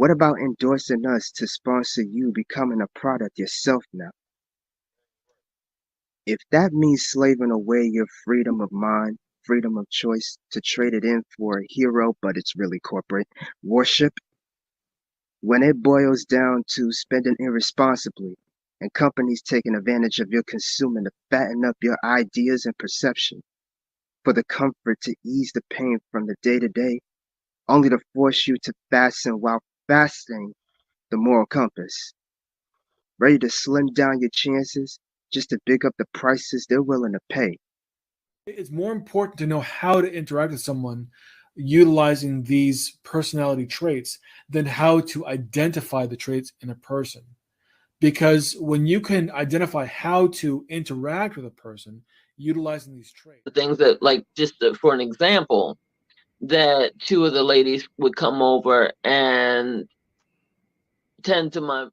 What about endorsing us to sponsor you becoming a product yourself now? If that means slaving away your freedom of mind, freedom of choice to trade it in for a hero, but it's really corporate worship, when it boils down to spending irresponsibly and companies taking advantage of your consuming to fatten up your ideas and perception for the comfort to ease the pain from the day to day, only to force you to fasten while fasting the moral compass, ready to slim down your chances just to pick up the prices they're willing to pay. It's more important to know how to interact with someone utilizing these personality traits than how to identify the traits in a person. Because when you can identify how to interact with a person utilizing these traits, The things that, like, just for an example, that two of the ladies would come over and tend to my.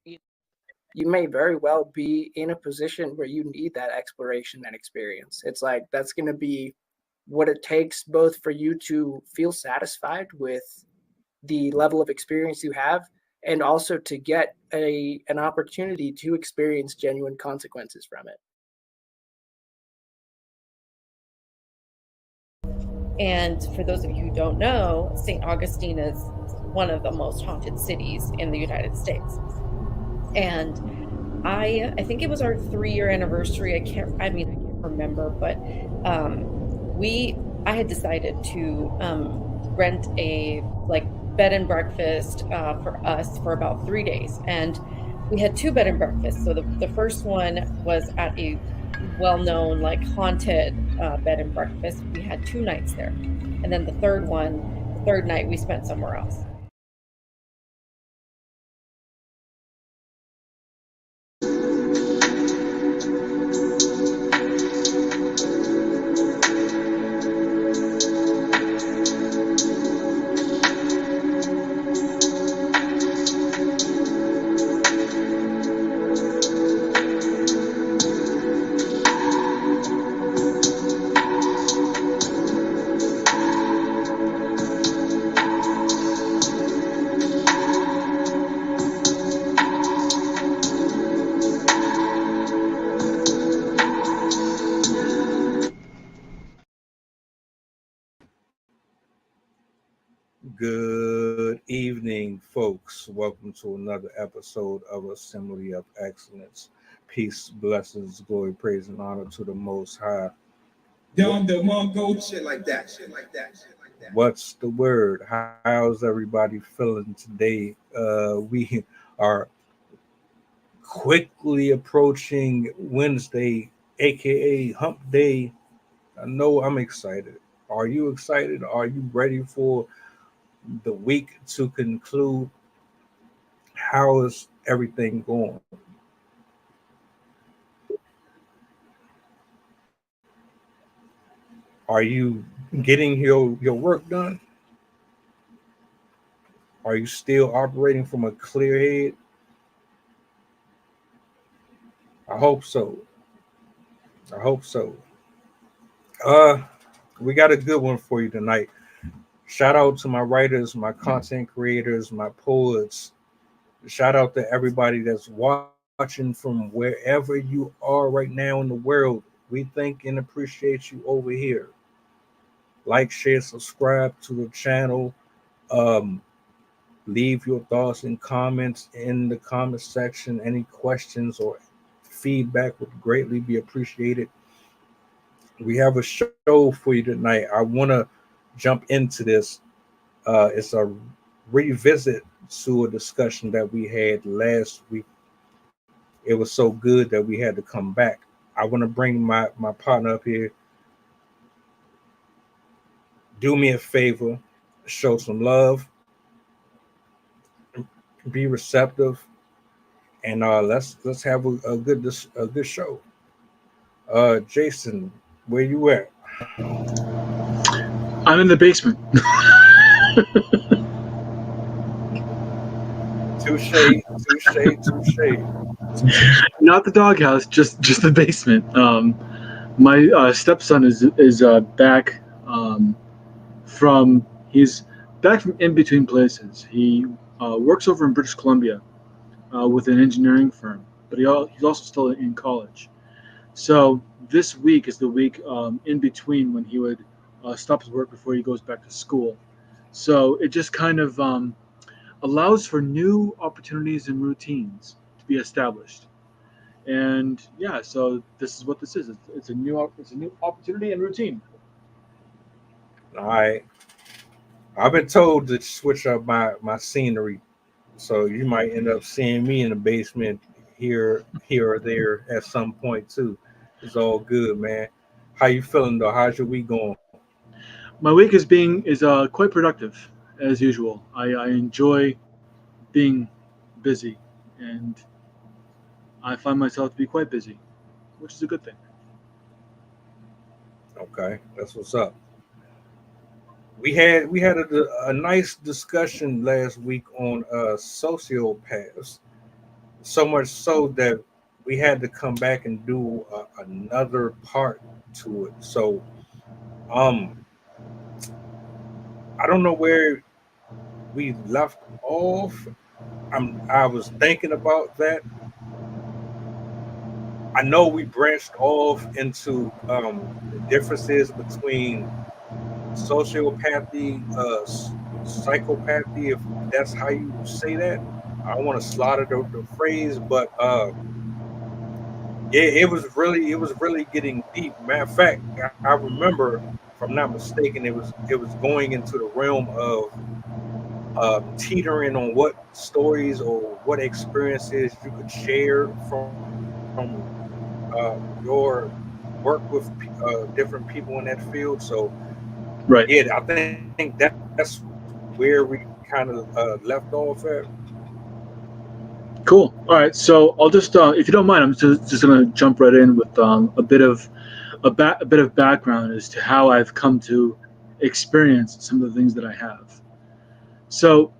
You may very well be in a position where you need that exploration and experience. It's like that's going to be what it takes both for you to feel satisfied with the level of experience you have and also to get an opportunity to experience genuine consequences from it. And for those of you who don't know, St. Augustine is one of the most haunted cities in the United States. And I think it was our 3-year anniversary. I can't remember, but I had decided to rent a bed and breakfast for us for about 3 days. And we had 2 bed and breakfasts. So the first one was at a well-known haunted bed and breakfast. We had 2 nights there. And then the third night we spent somewhere else. Good evening, folks. Welcome to another episode of Assembly of Excellence. Peace, blessings, glory, praise, and honor to the Most High. Down the Mongo, shit like that. What's the word? How's everybody feeling today? We are quickly approaching Wednesday, aka Hump Day. I know I'm excited. Are you excited? Are you ready for the week to conclude? How is everything going? Are you getting your work done? Are you still operating from a clear head? I hope so. We got a good one for you tonight. Shout out to my writers, my content creators, my poets. Shout out to everybody that's watching from wherever you are right now in the world. We thank and appreciate you over here. Like, share, subscribe to the channel. Leave your thoughts and comments in the comment section. Any questions or feedback would greatly be appreciated. We have a show for you tonight. I want to jump into this. It's a revisit to a discussion that we had last week. It was so good that we had to come back. I want to bring my partner up here. Do me a favor, show some love, be receptive, and let's have a good show. Jason, where you at? I'm in the basement. Touche. Not the doghouse, just the basement. My stepson is back he's back from in between places. He works over in British Columbia with an engineering firm, but he's also still in college. So this week is the week in between when he would stop his work before he goes back to school. So it just kind of allows for new opportunities and routines to be established. And yeah, so this is what this is. It's a new opportunity and routine. All right. I've been told to switch up my scenery, so you might end up seeing me in the basement here or there at some point too. It's all good, man. How you feeling though? How's your week going? My week is quite productive as usual. I enjoy being busy, and I find myself to be quite busy, which is a good thing. Okay, that's what's up. We had a nice discussion last week on sociopaths. So much so that we had to come back and do another part to it. So um, I don't know where we left off. I was thinking about that. I know we branched off into the differences between sociopathy, psychopathy, if that's how you say that. I don't want to slaughter the phrase, but it was really getting deep. Matter of fact, I remember, if I'm not mistaken, it was going into the realm of teetering on what stories or what experiences you could share from your work with different people in that field. So Right. yeah, I think that's where we kind of left off at. Cool. All right. So I'll just, if you don't mind, I'm just going to jump right in with a bit of background as to how I've come to experience some of the things that I have. So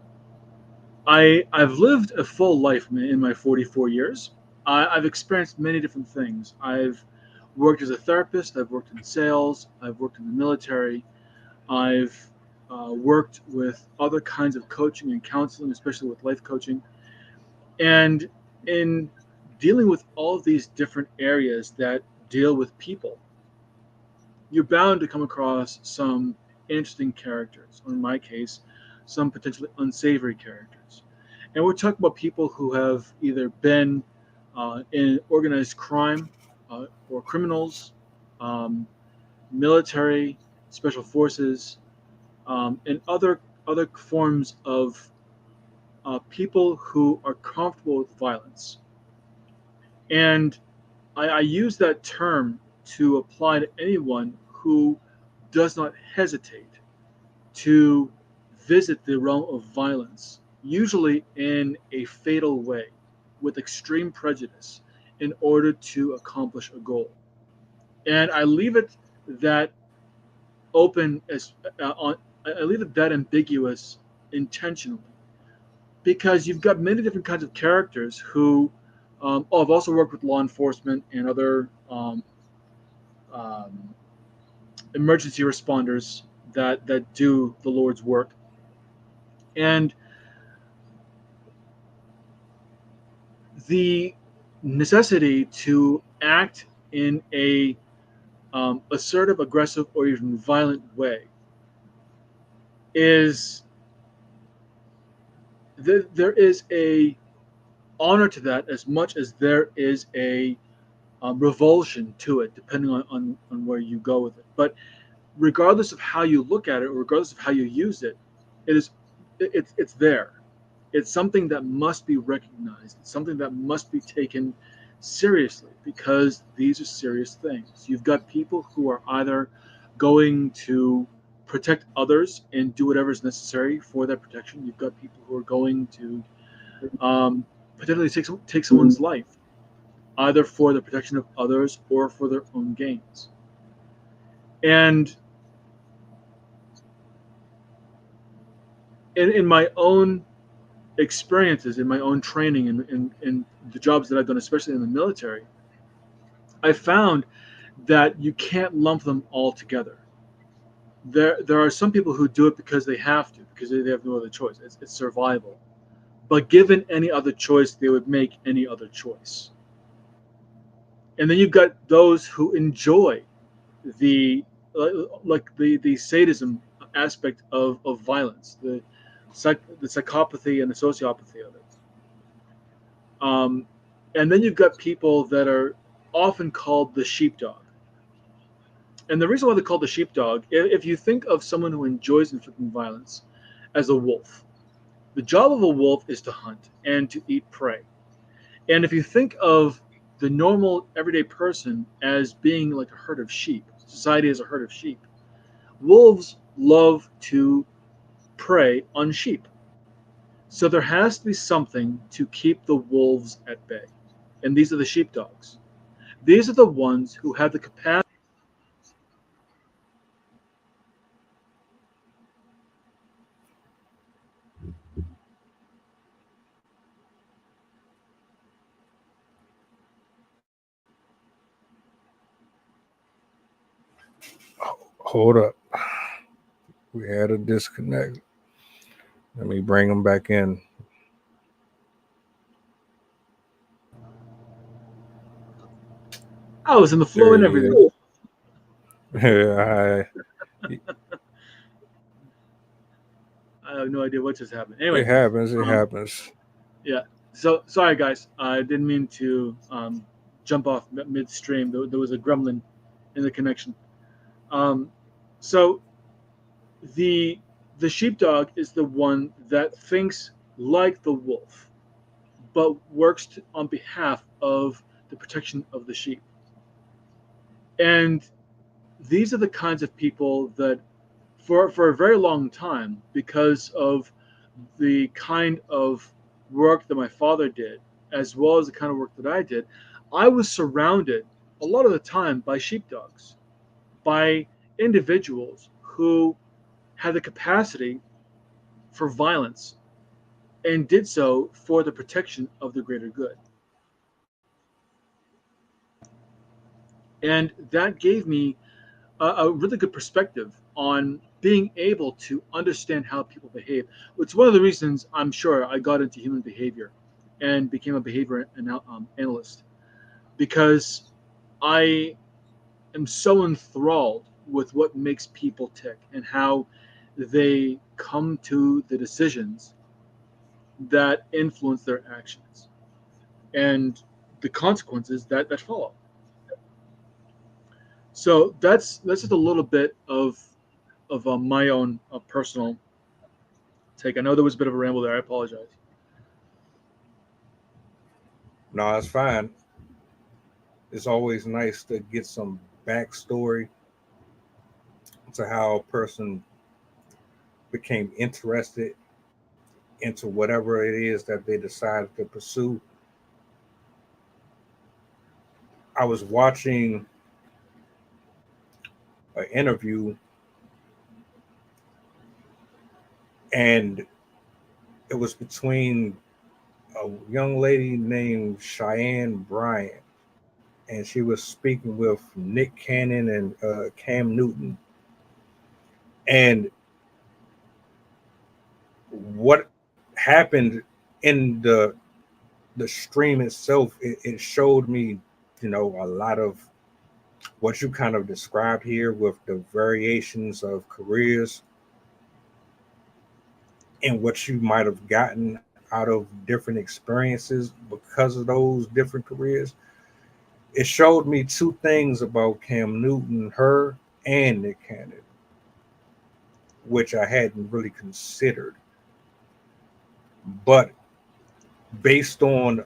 I've lived a full life in my 44 years. I've experienced many different things. I've worked as a therapist. I've worked in sales. I've worked in the military. I've worked with other kinds of coaching and counseling, especially with life coaching. And in dealing with all of these different areas that deal with people, you're bound to come across some interesting characters, or in my case, some potentially unsavory characters. And we're talking about people who have either been in organized crime or criminals, um, military, special forces, and other forms of people who are comfortable with violence. And I use that term to apply to anyone who does not hesitate to visit the realm of violence, usually in a fatal way, with extreme prejudice, in order to accomplish a goal. And I leave it that open as I leave it that ambiguous intentionally, because you've got many different kinds of characters who. I've also worked with law enforcement and other um, emergency responders that do the Lord's work, and the necessity to act in a assertive, aggressive, or even violent way is there is a honor to that as much as there is a revulsion to it, depending on where you go with it. But regardless of how you look at it, or regardless of how you use it, it's there. It's something that must be recognized. It's something that must be taken seriously, because these are serious things. You've got people who are either going to protect others and do whatever is necessary for that protection. You've got people who are going to potentially take someone's life, either for the protection of others or for their own gains. And in my own experiences, in my own training, in the jobs that I've done, especially in the military, I found that you can't lump them all together. There are some people who do it because they have to, because they have no other choice. It's survival. but given any other choice, they would make any other choice. And then you've got those who enjoy the the sadism aspect of violence, the psychopathy and the sociopathy of it. And then you've got people that are often called the sheepdog. And the reason why they're called the sheepdog, if you think of someone who enjoys inflicting violence as a wolf, the job of a wolf is to hunt and to eat prey. And if you think of the normal everyday person as being like a herd of sheep, society as a herd of sheep, wolves love to prey on sheep. So there has to be something to keep the wolves at bay. And these are the sheepdogs. These are the ones who have the capacity. Hold up. We had a disconnect. Let me bring them back in. I was in the flow and everything. Yeah, I have no idea what just happened. Anyway, it happens. It happens. Yeah. So sorry, guys. I didn't mean to jump off midstream. There was a gremlin in the connection. So the sheepdog is the one that thinks like the wolf, but works on behalf of the protection of the sheep. And these are the kinds of people that, for a very long time, because of the kind of work that my father did, as well as the kind of work that I did, I was surrounded a lot of the time by sheepdogs, by individuals who had the capacity for violence and did so for the protection of the greater good. And that gave me a really good perspective on being able to understand how people behave. It's one of the reasons I'm sure I got into human behavior and became a behavior analyst, because I am so enthralled with what makes people tick and how they come to the decisions that influence their actions and the consequences that follow. So that's just a little bit of my own personal take. I know there was a bit of a ramble there. I apologize. No, it's fine. It's always nice to get some backstory to how a person became interested into whatever it is that they decided to pursue. I was watching an interview, and it was between a young lady named Cheyenne Bryant, and she was speaking with Nick Cannon and Cam Newton. And what happened in the stream itself, it showed me, a lot of what you kind of described here with the variations of careers and what you might have gotten out of different experiences because of those different careers. It showed me two things about Cam Newton, her, and Nick Cannon, which I hadn't really considered. But based on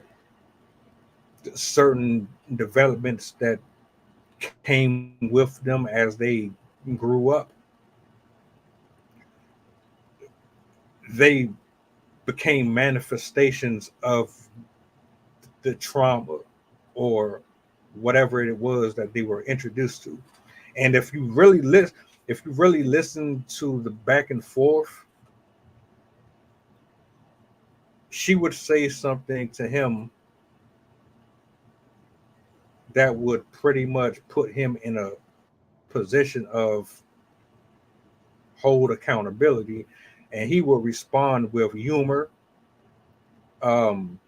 certain developments that came with them as they grew up, they became manifestations of the trauma or whatever it was that they were introduced to. And if you really listen to the back and forth, she would say something to him that would pretty much put him in a position of hold accountability, and he will respond with humor um,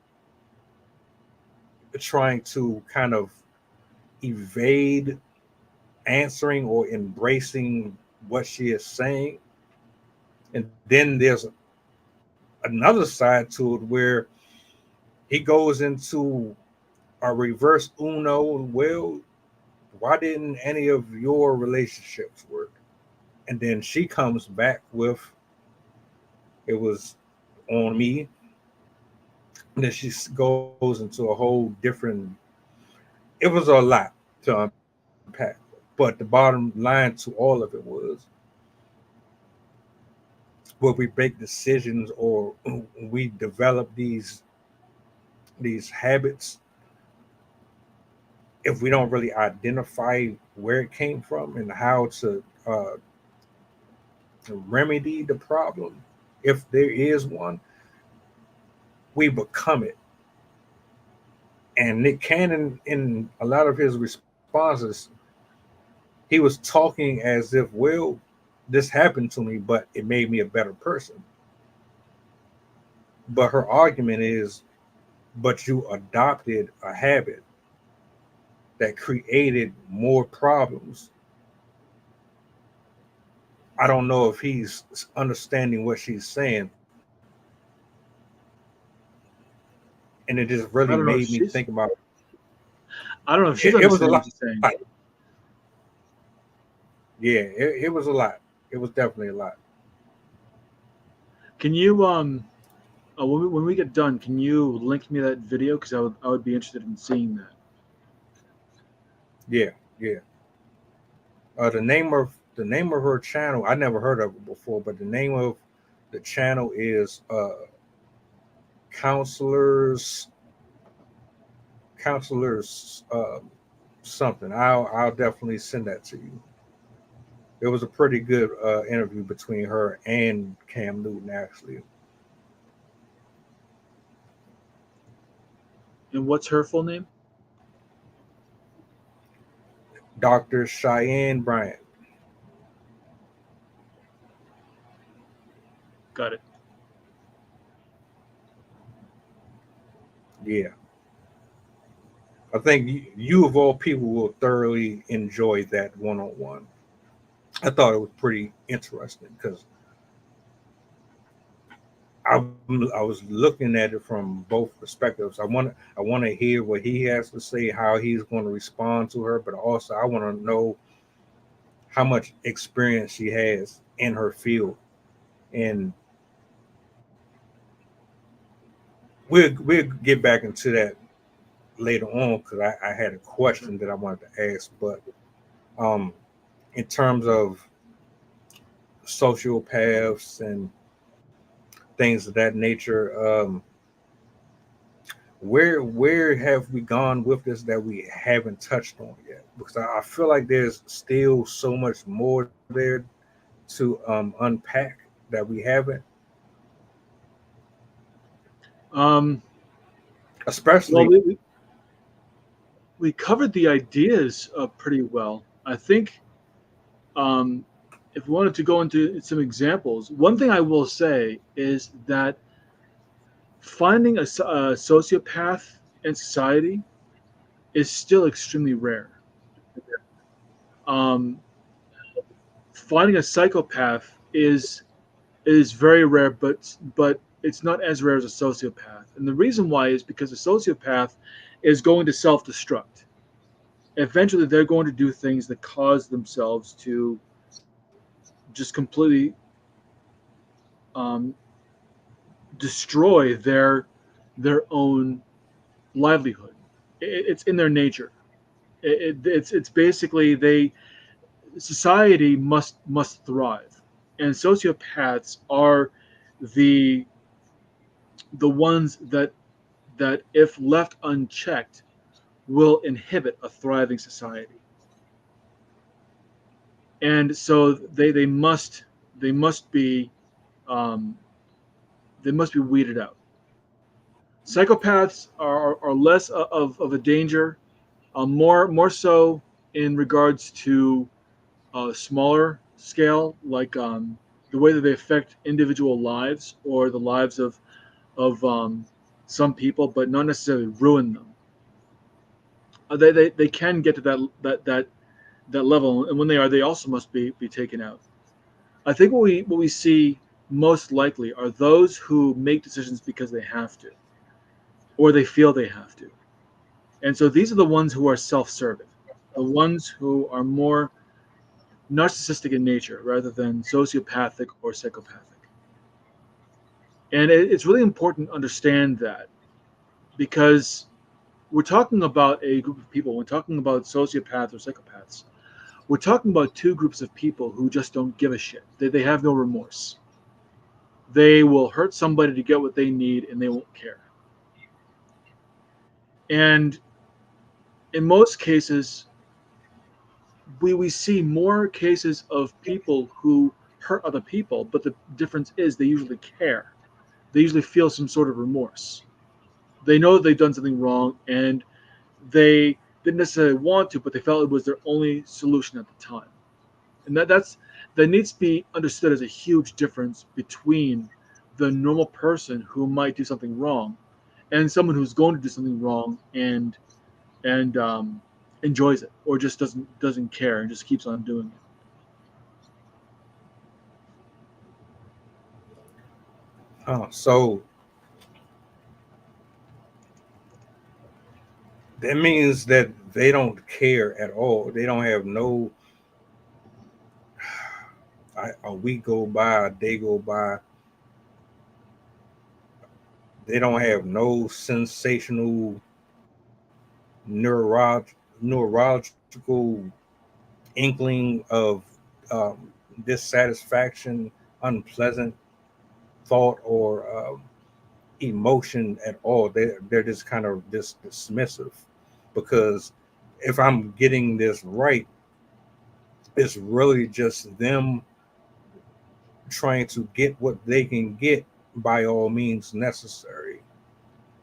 trying to kind of evade answering or embracing what she is saying. And then there's another side to it where he goes into a reverse Uno. Well, why didn't any of your relationships work? And then she comes back with, it was on me. And then she goes into a whole different, it was a lot to unpack. But the bottom line to all of it was, where we make decisions or we develop these habits, if we don't really identify where it came from and how to remedy the problem, if there is one, we become it. And Nick Cannon, in a lot of his responses, he was talking as if, well, this happened to me, but it made me a better person. But her argument is, but you adopted a habit that created more problems. I don't know if he's understanding what she's saying. And it just I really don't know if made me she's. think about it. I don't know if she's It was a understanding lot. what you're saying. Yeah, it was a lot. It was definitely a lot. Can you when we get done, can you link me that video? Because I would be interested in seeing that. Yeah, yeah. The name of her channel, I never heard of it before, but the name of the channel is counselors counselors something. I'll definitely send that to you. It was a pretty good interview between her and Cam Newton, actually. And what's her full name? Dr. Cheyenne Bryant. Got it. Yeah. I think you of all people will thoroughly enjoy that one-on-one. I thought it was pretty interesting because I was looking at it from both perspectives. I want to hear what he has to say, how he's going to respond to her, but also I want to know how much experience she has in her field. And we'll get back into that later on because I had a question that I wanted to ask. But um, in terms of sociopaths and things of that nature, where have we gone with this that we haven't touched on yet? Because I feel like there's still so much more there to unpack that we haven't, Um, well, especially. we covered the ideas pretty well. I think um, if we wanted to go into some examples, one thing I will say is that finding a sociopath in society is still extremely rare. Um, Finding a psychopath is very rare, but it's not as rare as a sociopath. And the reason why is because a sociopath is going to self-destruct. Eventually, they're going to do things that cause themselves to just completely um, destroy their own livelihood. It's in their nature. It's basically society must thrive, and sociopaths are the the ones that if left unchecked will inhibit a thriving society. And so um, they must be weeded out. Psychopaths are less of a danger, more so in regards to smaller scale, like the way that they affect individual lives or the lives of some people, but not necessarily ruin them. They can get to that level, and when they are, they also must be taken out. I think what we see most likely are those who make decisions because they have to, or they feel they have to. And so these are the ones who are self-serving, the ones who are more narcissistic in nature rather than sociopathic or psychopathic. And it's really important to understand that, because we're talking about a group of people, we're talking about sociopaths or psychopaths, we're talking about two groups of people who just don't give a shit. They have no remorse. They will hurt somebody to get what they need, and they won't care. And in most cases, we see more cases of people who hurt other people, but the difference is they usually care. They usually feel some sort of remorse. They know they've done something wrong, and they didn't necessarily want to, but they felt it was their only solution at the time. And that needs to be understood as a huge difference between the normal person who might do something wrong and someone who's going to do something wrong and enjoys it, or just doesn't care and just keeps on doing it. So that means that they don't care at all. They don't have no. A week go by, a day go by. They don't have no sensational neurological inkling of dissatisfaction, unpleasant thought, or emotion at all. They're just kind of dismissive, because if I'm getting this right, it's really just them trying to get what they can get by all means necessary,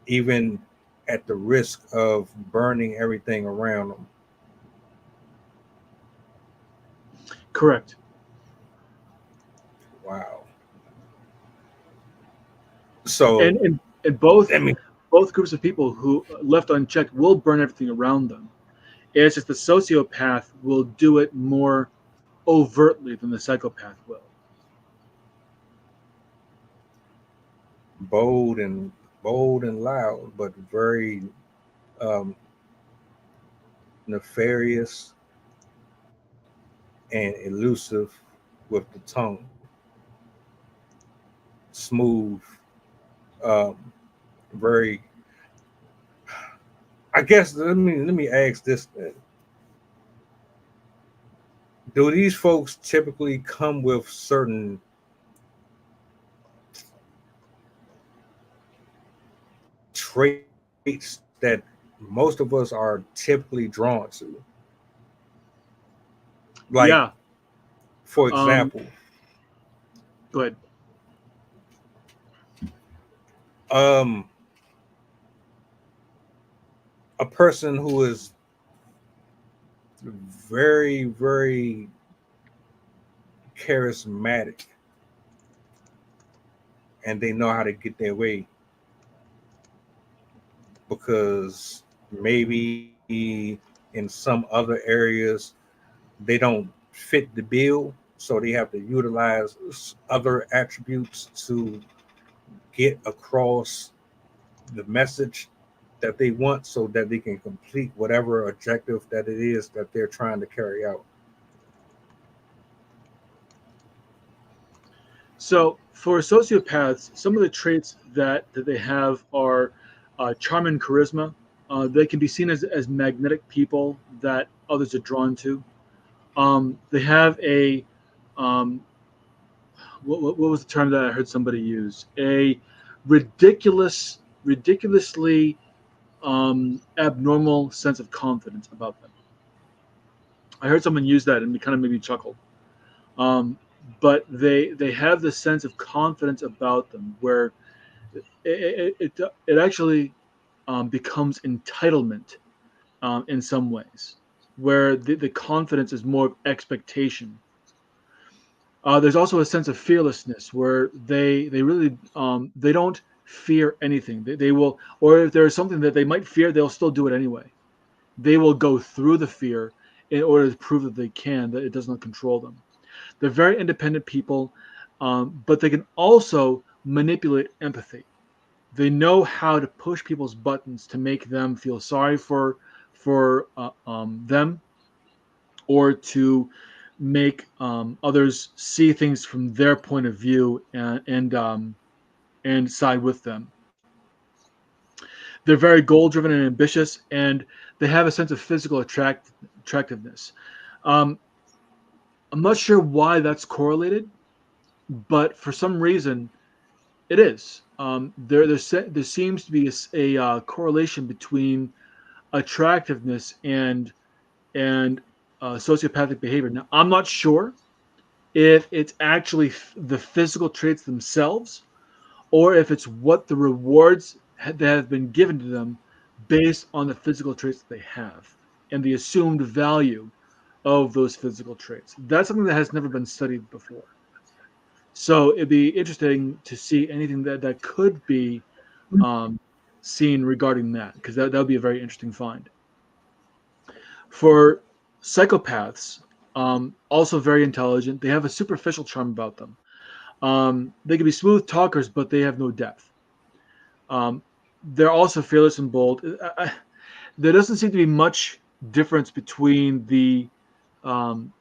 even at the risk of burning everything around them. Correct. Wow. So and both I both groups of people who left unchecked will burn everything around them. It's just the sociopath will do it more overtly than the psychopath will. bold and loud, but very nefarious and elusive with the tongue. Smooth, very. I guess let me ask this: do these folks typically come with certain traits that most of us are typically drawn to? Like, Yeah. for example, Go ahead. A person who is very, very charismatic and they know how to get their way, because maybe in some other areas they don't fit the bill, so they have to utilize other attributes to get across the message that they want, so that they can complete whatever objective that it is that they're trying to carry out. So for sociopaths, some of the traits that they have are charm and charisma. They can be seen as magnetic people that others are drawn to. They have a what was the term that I heard somebody use? A ridiculously abnormal sense of confidence about them. I heard someone use that, and it kind of made me chuckle. But they have this sense of confidence about them, where it actually becomes entitlement in some ways, where the confidence is more of expectation. There's also a sense of fearlessness, where they really they don't fear anything. They will, or if there is something that they might fear, they'll still do it anyway. They will go through the fear in order to prove that they can, that it does not control them. They're very independent people, but they can also manipulate empathy. They know how to push people's buttons to make them feel sorry for them, or to make others see things from their point of view, and side with them. They're very goal driven and ambitious, and they have a sense of physical attractiveness. Um, I'm not sure why that's correlated, but for some reason it is. There seems to be a correlation between attractiveness and sociopathic behavior. Now, I'm not sure if it's actually the physical traits themselves, or if it's what the rewards that have been given to them based on the physical traits that they have and the assumed value of those physical traits. That's something that has never been studied before. So it'd be interesting to see anything that could be um, seen regarding that, because that would be a very interesting find. For psychopaths, also very intelligent, they have a superficial charm about them. They can be smooth talkers, but they have no depth. Um, they're also fearless and bold. There doesn't seem to be much difference between the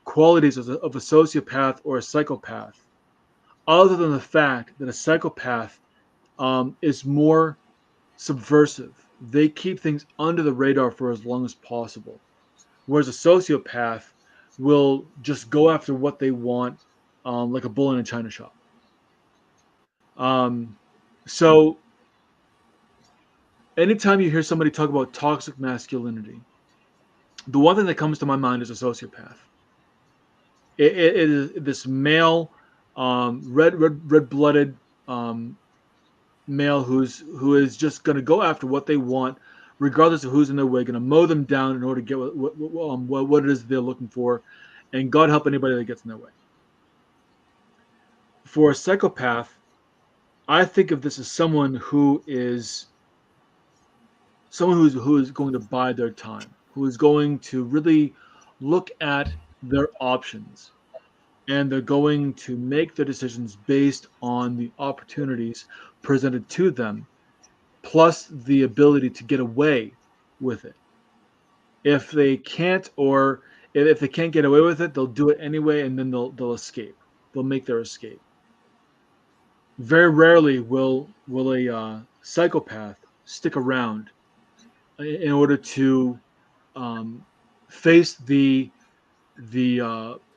qualities of a sociopath or a psychopath, other than the fact that a psychopath is more subversive. They keep things under the radar for as long as possible, whereas a sociopath will just go after what they want, like a bull in a china shop. So anytime you hear somebody talk about toxic masculinity, the one thing that comes to my mind is a sociopath. It is this male, red-blooded male who is just going to go after what they want, regardless of who's in their way, going to mow them down in order to get what it is they're looking for, and God help anybody that gets in their way. For a psychopath, I think of this as someone who is going to bide their time, who is going to really look at their options, and they're going to make their decisions based on the opportunities presented to them, plus the ability to get away with it. If they can't, or if they can't get away with it, they'll do it anyway, and then they'll escape. They'll make their escape. Very rarely will a psychopath stick around in order to face the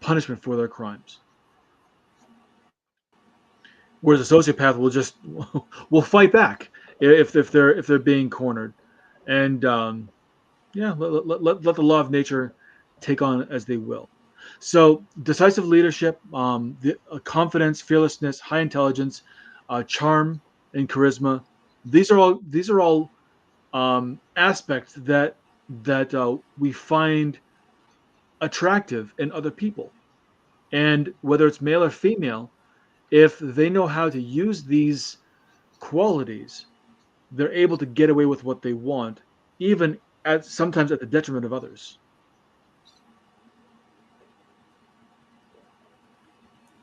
punishment for their crimes. Whereas a sociopath will fight back if they're being cornered, and let the law of nature take on as they will. So decisive leadership, confidence, fearlessness, high intelligence, charm, and charisma. These are all aspects that we find attractive in other people, and whether it's male or female, if they know how to use these qualities, they're able to get away with what they want, even sometimes at the detriment of others.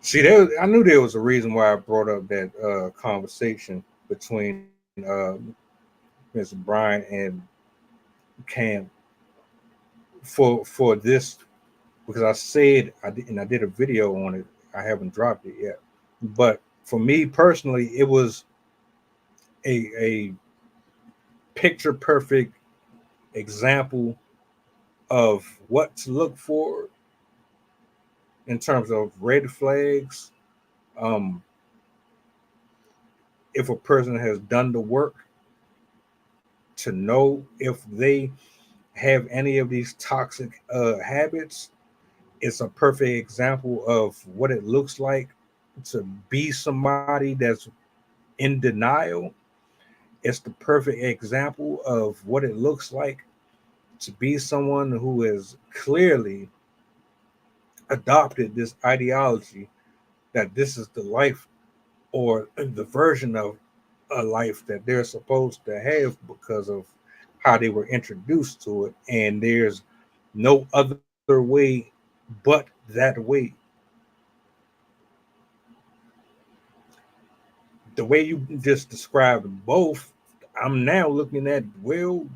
See, I knew there was a reason why I brought up that conversation between Mr. Brian and Cam for this, because I said I did a video on it. I haven't dropped it yet, but for me personally, it was a picture perfect example of what to look for in terms of red flags. If a person has done the work to know if they have any of these toxic habits, it's a perfect example of what it looks like to be somebody that's in denial. It's the perfect example of what it looks like to be someone who has clearly adopted this ideology that this is the life or the version of a life that they're supposed to have because of how they were introduced to it, and there's no other way but that way. The way you just described both, I'm now looking at, well,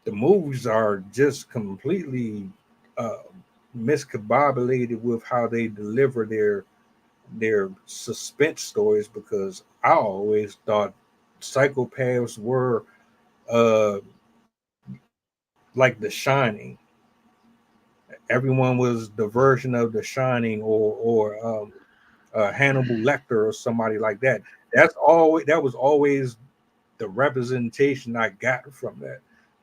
the movies are just completely uh, miscombobulated with how they deliver their suspense stories, because I always thought psychopaths were uh, like The Shining. Everyone was the version of The Shining, or Hannibal Lecter or somebody like that. That was always the representation I got from that.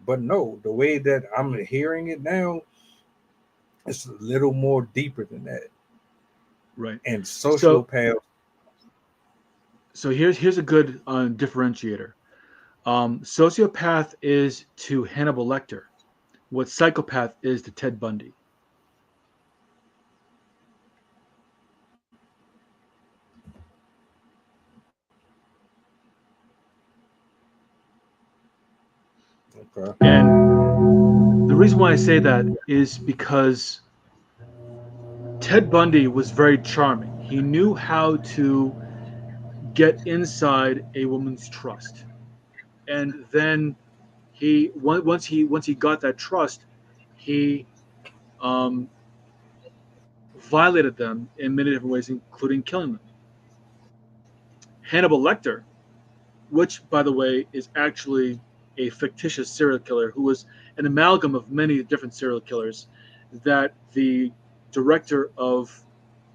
But no, the way that I'm hearing it now, it's a little more deeper than that. Right. And So sociopaths, here's a good differentiator. Sociopath is to Hannibal Lecter what psychopath is to Ted Bundy. okay. And the reason why I say that is because Ted Bundy was very charming. He knew how to get inside a woman's trust. And then once he got that trust, he um, violated them in many different ways, including killing them. Hannibal Lecter, which, by the way, is actually a fictitious serial killer who was an amalgam of many different serial killers that the director of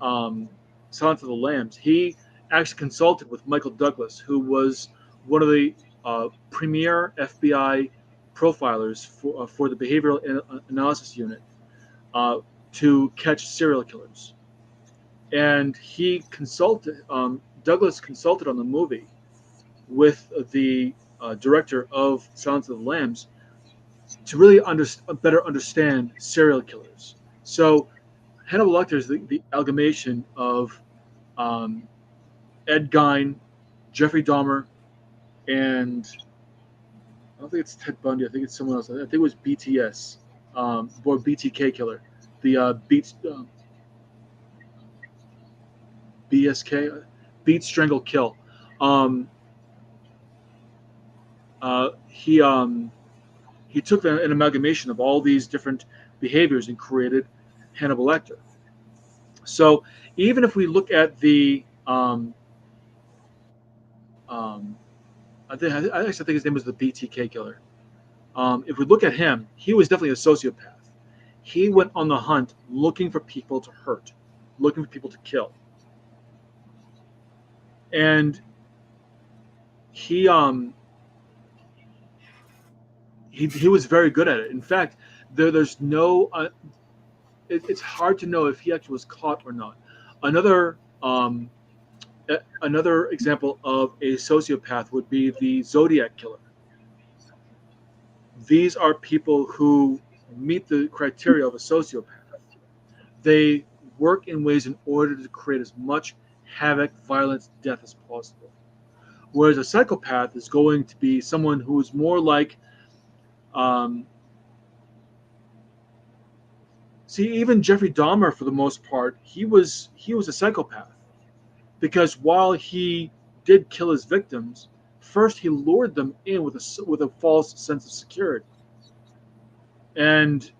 um, Silence of the Lambs, he actually consulted with Michael Douglas, who was one of the premier FBI profilers for the Behavioral Analysis Unit to catch serial killers. And Douglas consulted on the movie with the director of Silence of the Lambs to really better understand serial killers. So Hannibal Lecter is the amalgamation of um, Ed Gein, Jeffrey Dahmer, and I don't think it's Ted Bundy. I think it's someone else. I think it was BTS, or BTK killer, the BSK, Beat Strangle Kill. Um, uh, he um, he took an amalgamation of all these different behaviors and created Hannibal Lecter. So even if we look at the um, I actually think his name was the BTK killer. If we look at him, he was definitely a sociopath. He went on the hunt looking for people to hurt, looking for people to kill, and he um he was very good at it. In fact, there's no it's hard to know if he actually was caught or not. Another another example of a sociopath would be the Zodiac killer. These are people who meet the criteria of a sociopath. They work in ways in order to create as much havoc, violence, death as possible. Whereas a psychopath is going to be someone who is more like, um, see, even Jeffrey Dahmer, for the most part, he was a psychopath, because while he did kill his victims, first he lured them in with a false sense of security, and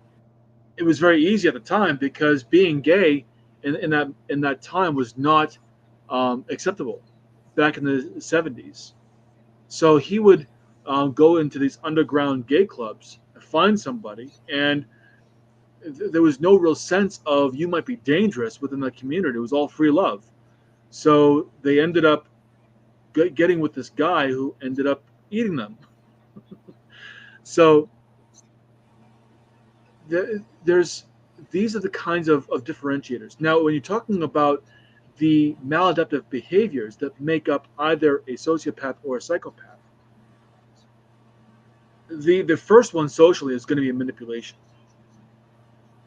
it was very easy at the time because being gay in that time was not acceptable back in the 70s. So he would go into these underground gay clubs, find somebody, and there was no real sense of you might be dangerous within that community. It was all free love. So they ended up getting with this guy who ended up eating them. So there's these are the kinds of differentiators. Now, when you're talking about the maladaptive behaviors that make up either a sociopath or a psychopath, the first one socially is going to be a manipulation,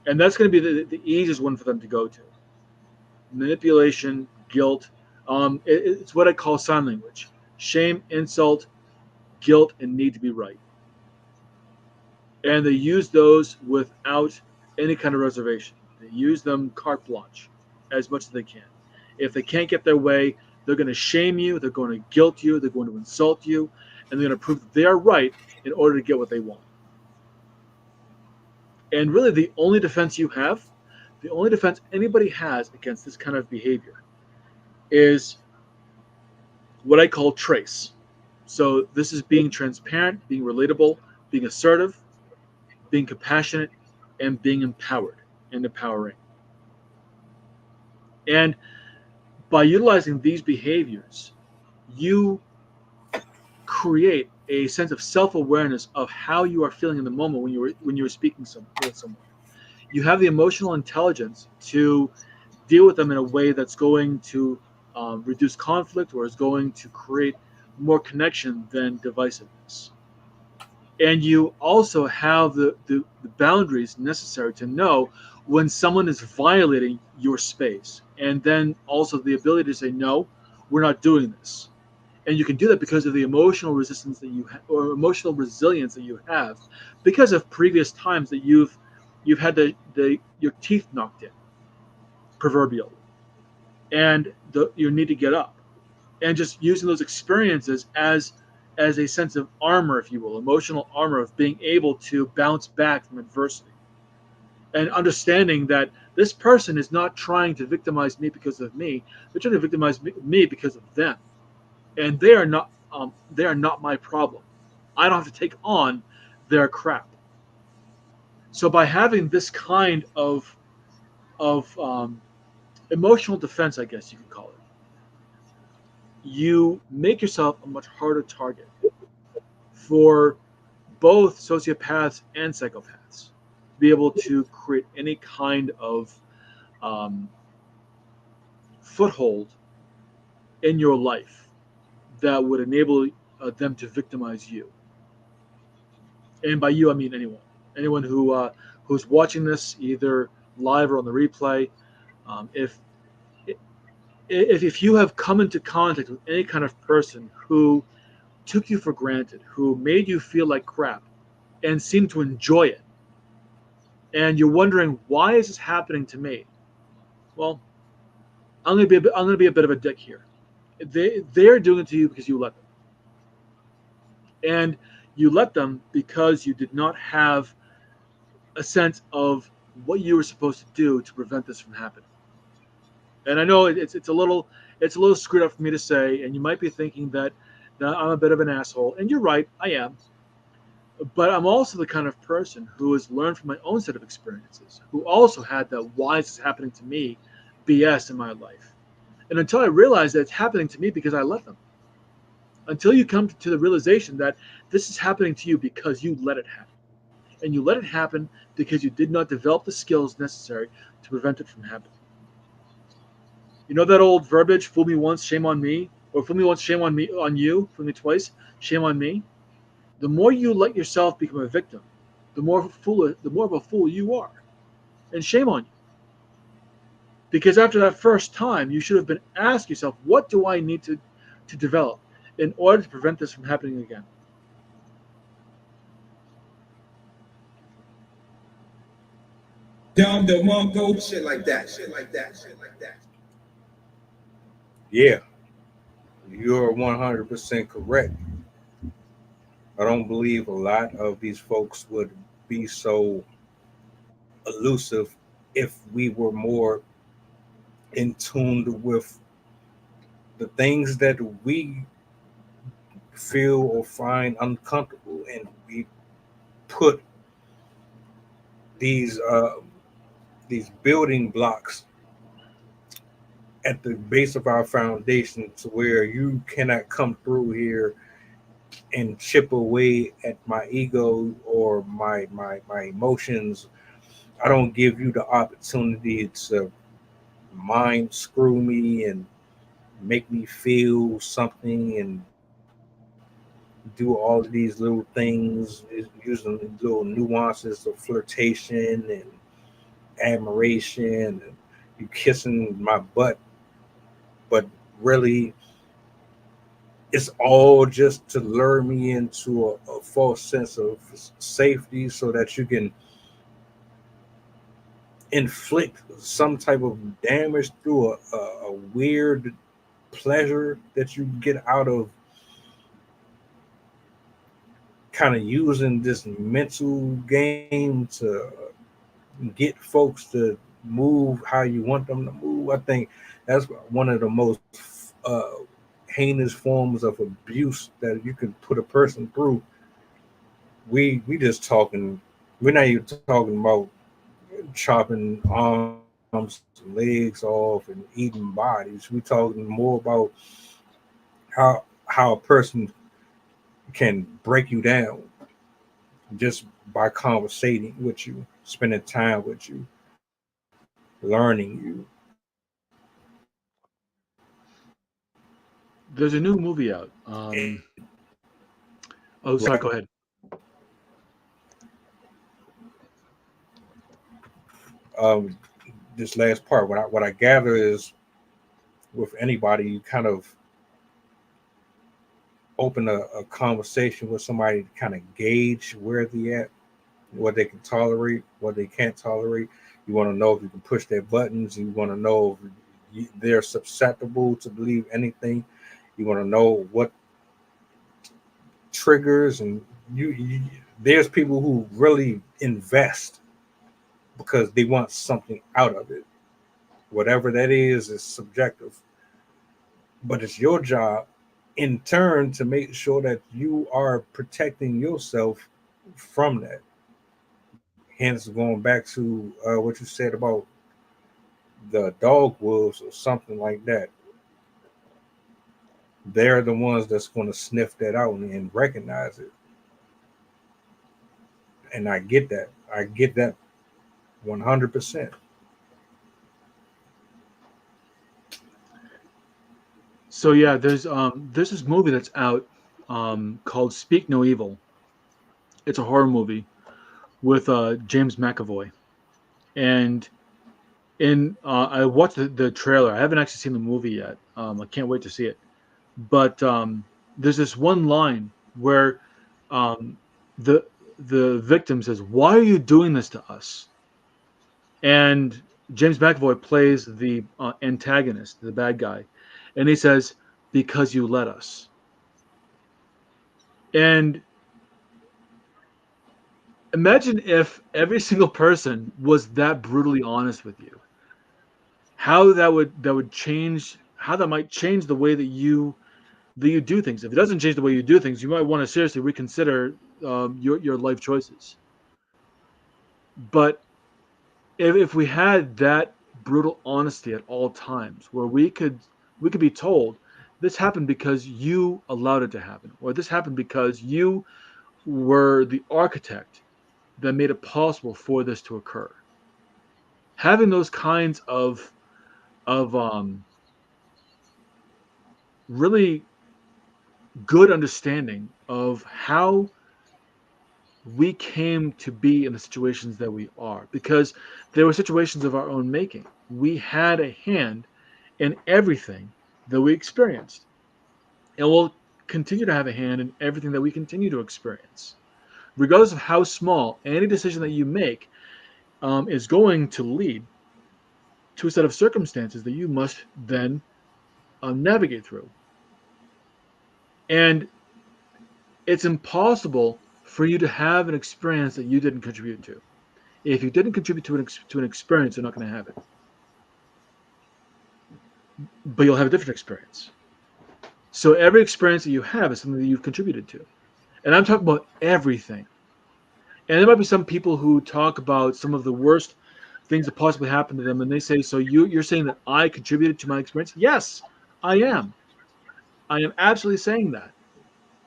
and that's going to be the easiest one for them to go to. Manipulation, guilt, It's what I call sign language: shame, insult, guilt, and need to be right. And they use those without any kind of reservation. They use them carte blanche as much as they can. If they can't get their way, they're going to shame you, they're going to guilt you, they're going to insult you, and they're going to prove that they are right in order to get what they want. And really, the only defense anybody has against this kind of behavior is what I call trace. So this is being transparent, being relatable, being assertive, being compassionate, and being empowered and empowering. And by utilizing these behaviors, you create a sense of self-awareness of how you are feeling in the moment when you were speaking with someone. You have the emotional intelligence to deal with them in a way that's going to reduce conflict, or is going to create more connection than divisiveness. And you also have the boundaries necessary to know when someone is violating your space, and then also the ability to say, no, we're not doing this. And you can do that because of the emotional resistance that you have, or emotional resilience that you have, because of previous times that you've had your teeth knocked in, proverbially, and you need to get up, and just using those experiences as a sense of armor, if you will, emotional armor, of being able to bounce back from adversity, and understanding that this person is not trying to victimize me because of me; they're trying to victimize me because of them, and they are not my problem. I don't have to take on their crap. So by having this kind of emotional defense, I guess you could call it, you make yourself a much harder target for both sociopaths and psychopaths to be able to create any kind of foothold in your life that would enable them to victimize you. And by you, I mean anyone who's watching this, either live or on the replay. If you have come into contact with any kind of person who took you for granted, who made you feel like crap, and seemed to enjoy it, and you're wondering, why is this happening to me? Well, I'm going to be a bit of a dick here. They're doing it to you because you let them, and you let them because you did not have a sense of what you were supposed to do to prevent this from happening. And I know it's a little screwed up for me to say, and you might be thinking that I'm a bit of an asshole, and you're right, I am. But I'm also the kind of person who has learned from my own set of experiences, who also had that "why is this happening to me" BS in my life. And until I realized that it's happening to me because I let them. Until you come to the realization that this is happening to you because you let it happen. And you let it happen because you did not develop the skills necessary to prevent it from happening. You know that old verbiage, fool me once, shame on me? Or fool me once, shame on you, fool me twice, shame on me? The more you let yourself become a victim, the more of a fool you are. And shame on you. Because after that first time, you should have been asking yourself, what do I need to develop in order to prevent this from happening again? Down the Mongo, shit like that. Yeah, you're 100% correct. I don't believe a lot of these folks would be so elusive if we were more in tune with the things that we feel or find uncomfortable, and we put these building blocks at the base of our foundation, to where you cannot come through here and chip away at my ego or my emotions. I don't give you the opportunity to mind screw me and make me feel something and do all of these little things, using little nuances of flirtation and admiration, and you kissing my butt, but really, it's all just to lure me into a false sense of safety so that you can inflict some type of damage through a weird pleasure that you get out of kind of using this mental game to get folks to move how you want them to move. I think that's one of the most uh, heinous forms of abuse that you can put a person through. We just talking. We're not even talking about chopping arms, legs off, and eating bodies. We're talking more about how a person can break you down just by conversating with you, spending time with you, learning you. There's a new movie out. Oh, sorry. Go ahead. Um, this last part, what I gather is with anybody, you kind of open a conversation with somebody to kind of gauge where they at, what they can tolerate, what they can't tolerate. You want to know if you can push their buttons. You want to know if they're susceptible to believe anything. You want to know what triggers, and there's people who really invest because they want something out of it. Whatever that is subjective, but it's your job in turn to make sure that you are protecting yourself from that. Hence, going back to what you said about the dog wolves or something like that, they're the ones that's going to sniff that out and recognize it. And I get that. I get that 100%. So yeah, there's this movie that's out called Speak No Evil. It's a horror movie with James McAvoy, and I watched the trailer. I haven't actually seen the movie yet. I can't wait to see it. But there's this one line where um, the the victim says, "Why are you doing this to us?" And James McAvoy plays the antagonist, the bad guy, and he says, "Because you let us." And imagine if every single person was that brutally honest with you. How that would change, how that might change the way that you do things. If it doesn't change the way you do things, you might want to seriously reconsider your life choices. But if we had that brutal honesty at all times, where we could be told this happened because you allowed it to happen, or this happened because you were the architect that made it possible for this to occur. Having those kinds of really good understanding of how we came to be in the situations that we are, because there were situations of our own making. We had a hand in everything that we experienced, and we'll continue to have a hand in everything that we continue to experience. Regardless of how small, any decision that you make is going to lead to a set of circumstances that you must then navigate through. And it's impossible for you to have an experience that you didn't contribute to. If you didn't contribute to an experience, you're not going to have it. But you'll have a different experience. So every experience that you have is something that you've contributed to. And I'm talking about everything. And there might be some people who talk about some of the worst things that possibly happened to them, and they say, "So you're saying that I contributed to my experience?" Yes, I am. I am absolutely saying that.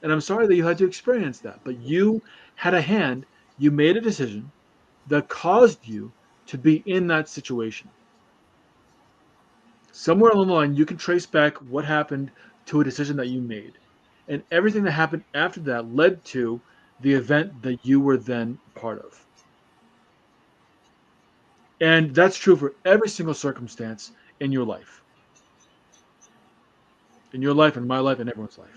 And I'm sorry that you had to experience that. But you had a hand, you made a decision that caused you to be in that situation. Somewhere along the line, you can trace back what happened to a decision that you made. And everything that happened after that led to the event that you were then part of. And that's true for every single circumstance in your life. in your life, in my life, in everyone's life.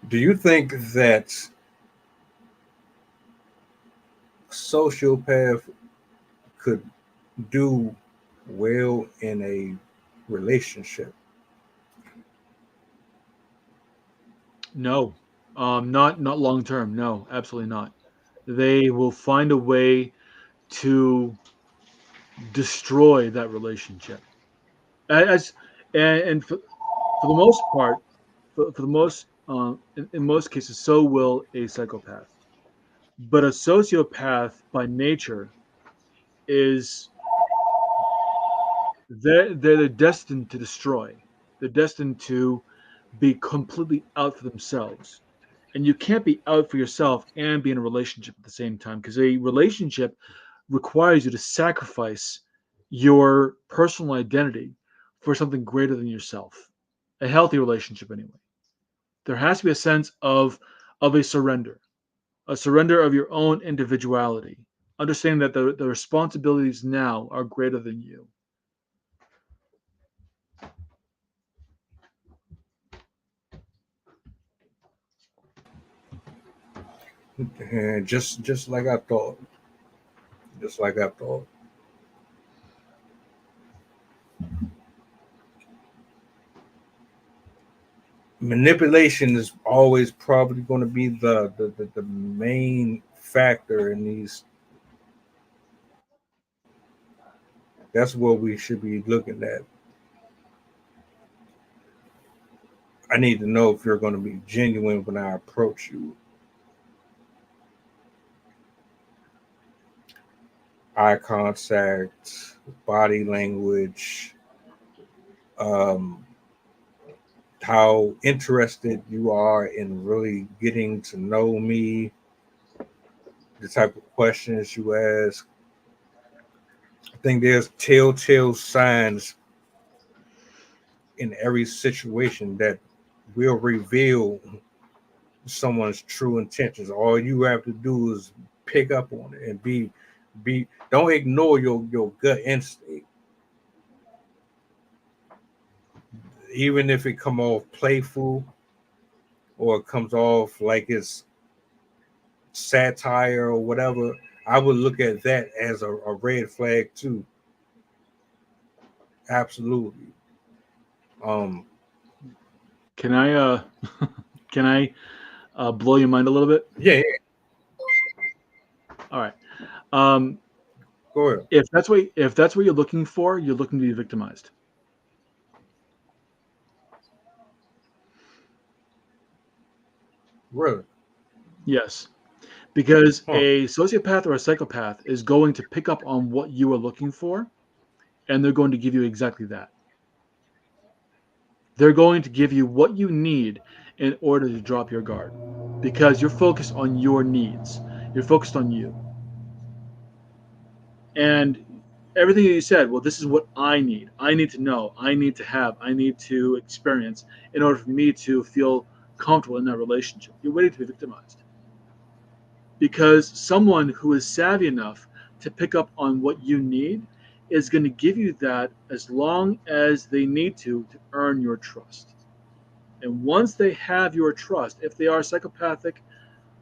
Do you think that sociopath could do well in a relationship? No, not long term. No, absolutely not. They will find a way to destroy that relationship. As and for the most part, for the most in most cases, so will a psychopath. But a sociopath by nature is they're destined to destroy. They're destined to be completely out for themselves. And you can't be out for yourself and be in a relationship at the same time, because a relationship requires you to sacrifice your personal identity for something greater than yourself. A healthy relationship, anyway. There has to be a sense of a surrender of your own individuality, understanding that the responsibilities now are greater than you. And just like I thought. Just like I thought. Manipulation is always probably going to be the main factor in these. That's what we should be looking at. I need to know if you're going to be genuine when I approach you. Eye contact, body language, how interested you are in really getting to know me, the type of questions you ask. I think there's telltale signs in every situation that will reveal someone's true intentions. All you have to do is pick up on it and be don't ignore your gut instinct. Even if it come off playful or it comes off like it's satire or whatever, I would look at that as a red flag too. Absolutely. Can I can I blow your mind a little bit? Yeah. All right. Go ahead. If that's what you're looking for, you're looking to be victimized. Really? Yes. Because a sociopath or a psychopath is going to pick up on what you are looking for, and they're going to give you exactly that. They're going to give you what you need in order to drop your guard, because you're focused on your needs. You're focused on you. And everything that you said, well, this is what I need. I need to know. I need to have. I need to experience in order for me to feel comfortable in that relationship. You're waiting to be victimized. Because someone who is savvy enough to pick up on what you need is going to give you that as long as they need to earn your trust. And once they have your trust, if they are psychopathic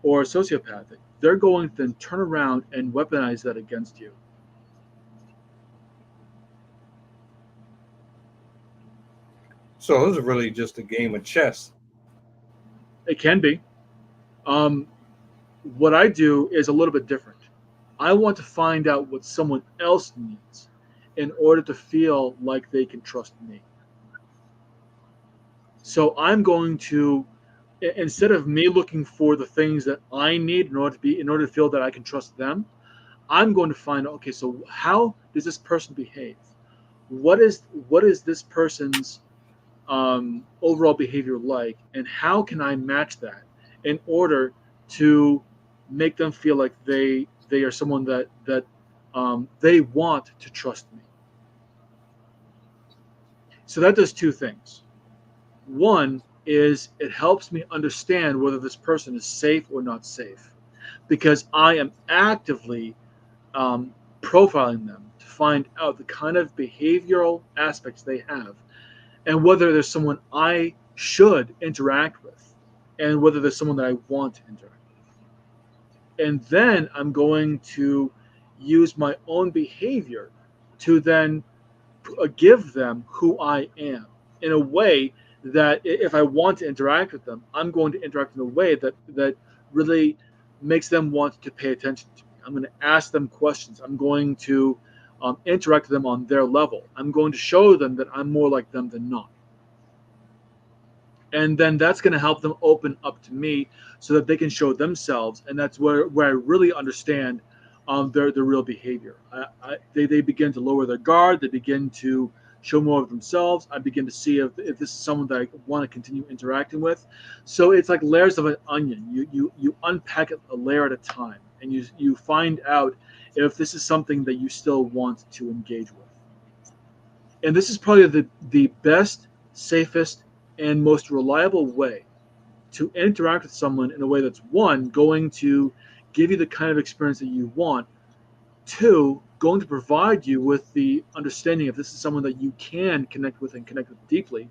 or sociopathic, they're going to then turn around and weaponize that against you. So this is really just a game of chess. It can be. What I do is a little bit different. I want to find out what someone else needs in order to feel like they can trust me. So I'm going to, instead of me looking for the things that I need in order to feel that I can trust them, I'm going to find, okay, so how does this person behave? What is this person's overall behavior like, and how can I match that in order to make them feel like they are someone that they want to trust me. So that does two things. One is it helps me understand whether this person is safe or not safe, because I am actively profiling them to find out the kind of behavioral aspects they have, and whether there's someone I should interact with, and whether there's someone that I want to interact with. And then I'm going to use my own behavior to then give them who I am in a way that if I want to interact with them, I'm going to interact in a way that really makes them want to pay attention to me. I'm going to ask them questions. I'm going to interact with them on their level. I'm going to show them that I'm more like them than not. And then that's going to help them open up to me so that they can show themselves. And that's where I really understand their real behavior. They begin to lower their guard. They begin to show more of themselves. I begin to see if this is someone that I want to continue interacting with. So it's like layers of an onion. You unpack it a layer at a time, and you find out if this is something that you still want to engage with. And this is probably the best, safest, and most reliable way to interact with someone in a way that's, one, going to give you the kind of experience that you want, two, going to provide you with the understanding if this is someone that you can connect with and connect with deeply,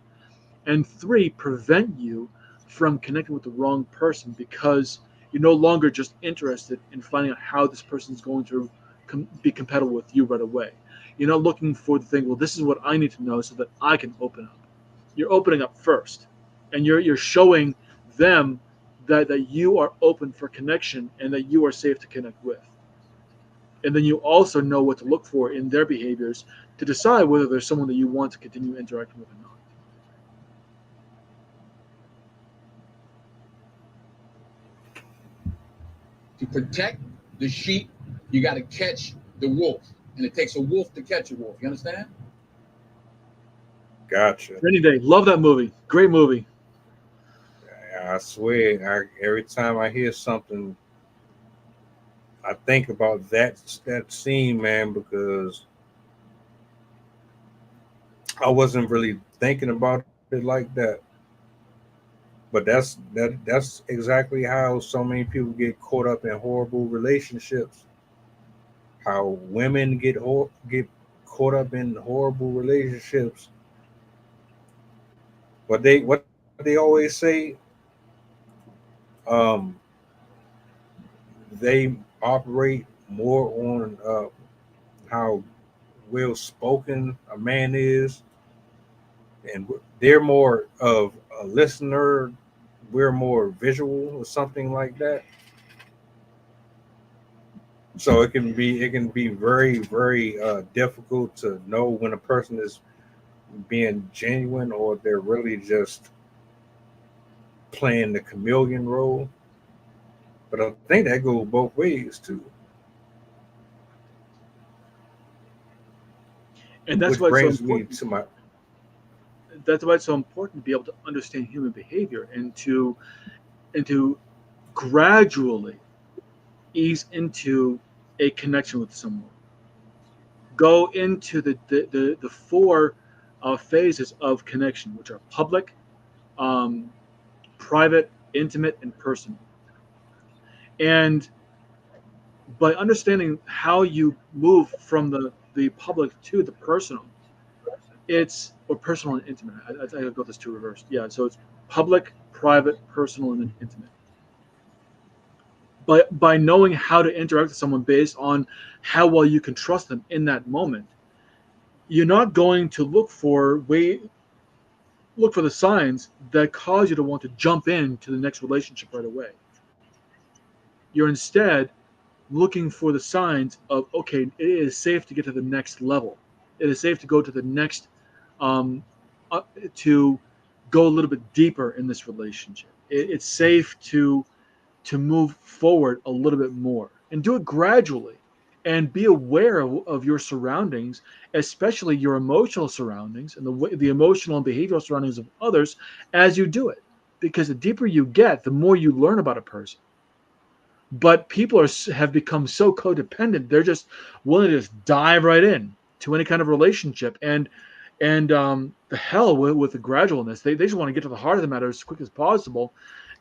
and three, prevent you from connecting with the wrong person because you're no longer just interested in finding out how this person is going to be compatible with you right away. You're not looking for the thing, well, this is what I need to know so that I can open up. You're opening up first, and you're showing them that you are open for connection and that you are safe to connect with. And then you also know what to look for in their behaviors to decide whether there's someone that you want to continue interacting with or not. To protect the sheep, you got to catch the wolf. And it takes a wolf to catch a wolf. You understand? Gotcha. Rainy Day. Love that movie. Great movie. I swear, every time I hear something, I think about that scene, man, because I wasn't really thinking about it like that. But that's exactly how so many people get caught up in horrible relationships. How women get caught up in horrible relationships. What they always say, they operate more on how well spoken a man is, and they're more of a listener. We're more visual or something like that. So it can be very, very difficult to know when a person is being genuine or they're really just playing the chameleon role. But I think that goes both ways too. And that's Which why brings it's so me important. to my That's why it's so important to be able to understand human behavior and to gradually ease into a connection with someone. Go into the four phases of connection, which are public, private, intimate, and personal. And by understanding how you move from the public to the personal, or personal and intimate. I got this two reversed. Yeah, so it's public, private, personal, and then intimate. By knowing how to interact with someone based on how well you can trust them in that moment, you're not going to look for the signs that cause you to want to jump into the next relationship right away. You're instead looking for the signs of, okay, it is safe to get to the next level. It is safe to go to the next, to go a little bit deeper in this relationship. It's safe to move forward a little bit more and do it gradually, and be aware of your surroundings, especially your emotional surroundings and the emotional and behavioral surroundings of others as you do it. Because the deeper you get, the more you learn about a person. But people have become so codependent; they're just willing to just dive right in to any kind of relationship, and the hell with the gradualness. They just want to get to the heart of the matter as quick as possible,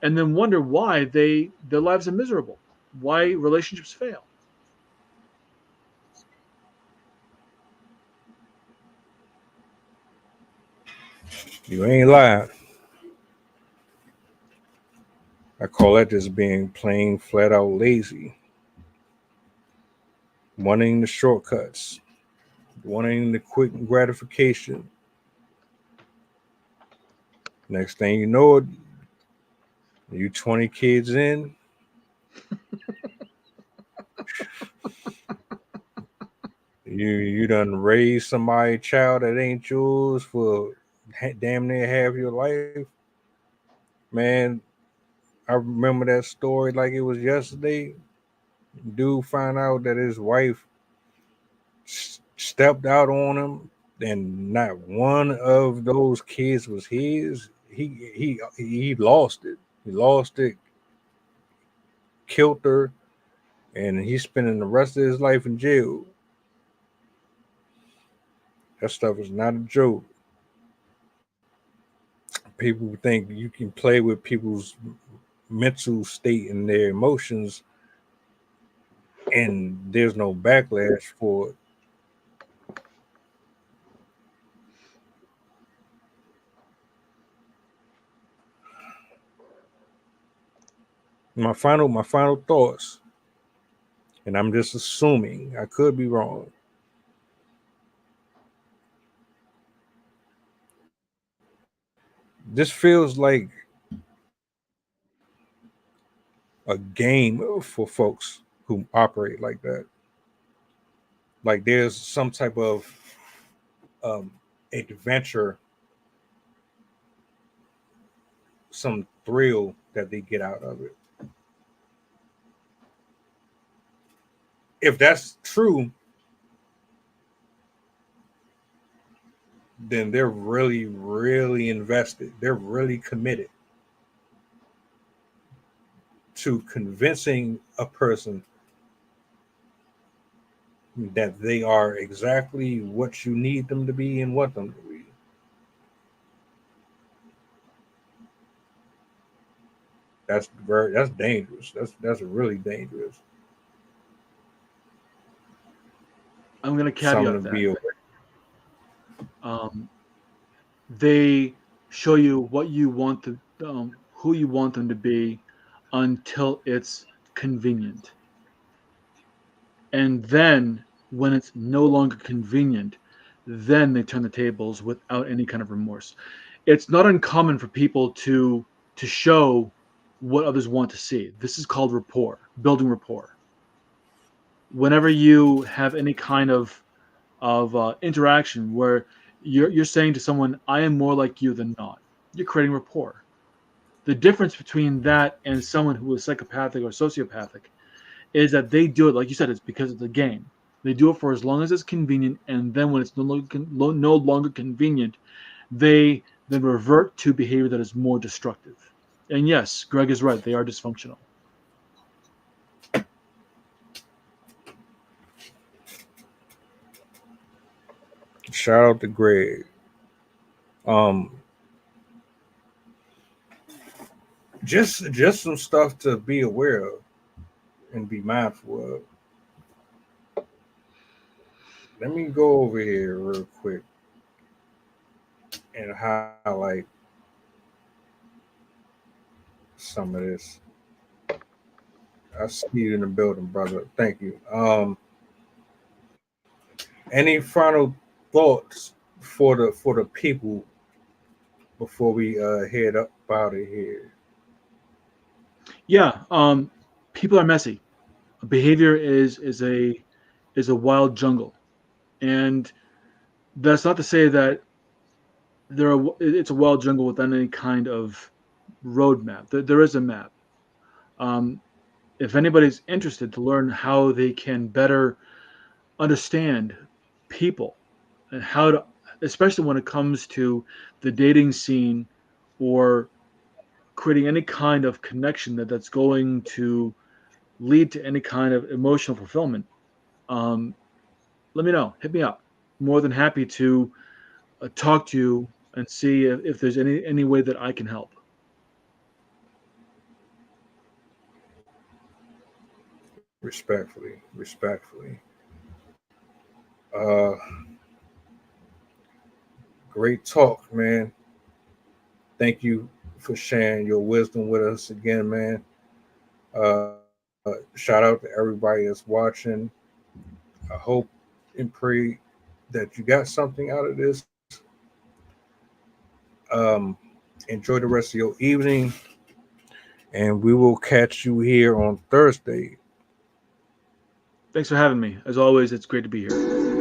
and then wonder why their lives are miserable. why relationships fail. You ain't lying. I call that just being plain flat out lazy. Wanting the shortcuts, wanting the quick gratification. Next thing you know, you 20 kids in. You done raised somebody's child that ain't yours for damn near half your life. Man, I remember that story like it was yesterday. Dude found out that his wife stepped out on him, and not one of those kids was his. He lost it. He lost it, killed her, and he's spending the rest of his life in jail. That stuff is not a joke. People think you can play with people's mental state and their emotions, and there's no backlash for it. My final thoughts, and I'm just assuming, I could be wrong. This feels like a game for folks who operate like that. Like there's some type of adventure, some thrill that they get out of it. If that's true, then they're really, really invested. They're really committed to convincing a person that they are exactly what you need them to be and want them to be. That's dangerous. That's really dangerous. I'm going to Something caveat to be aware. They show you what you want to, who you want them to be, until it's convenient. And then, when it's no longer convenient, then they turn the tables without any kind of remorse. It's not uncommon for people to show what others want to see. This is called rapport, building rapport. Whenever you have any kind of interaction where you're saying to someone, "I am more like you than not," you're creating rapport. The difference between that and someone who is psychopathic or sociopathic is that they do it, like you said, it's because it's a game. They do it for as long as it's convenient, and then when it's no longer convenient, they then revert to behavior that is more destructive. And yes, Greg is right. They are dysfunctional. Shout out to Greg. Just some stuff to be aware of and be mindful of. Let me go over here real quick and highlight some of this. I see you in the building, brother. Thank you. Any final thoughts for the people before we head up out of here? Yeah, people are messy. Behavior is a wild jungle, and that's not to say that it's a wild jungle without any kind of roadmap. There is a map. If anybody's interested to learn how they can better understand people and how to, especially when it comes to the dating scene or creating any kind of connection that's going to lead to any kind of emotional fulfillment, let me know. Hit me up. More than happy to talk to you and see if there's any way that I can help. Respectfully. Great talk, man. Thank you for sharing your wisdom with us again, man. Shout out to everybody that's watching. I hope and pray that you got something out of this. Enjoy the rest of your evening, and we will catch you here on Thursday. Thanks for having me. As always, it's great to be here.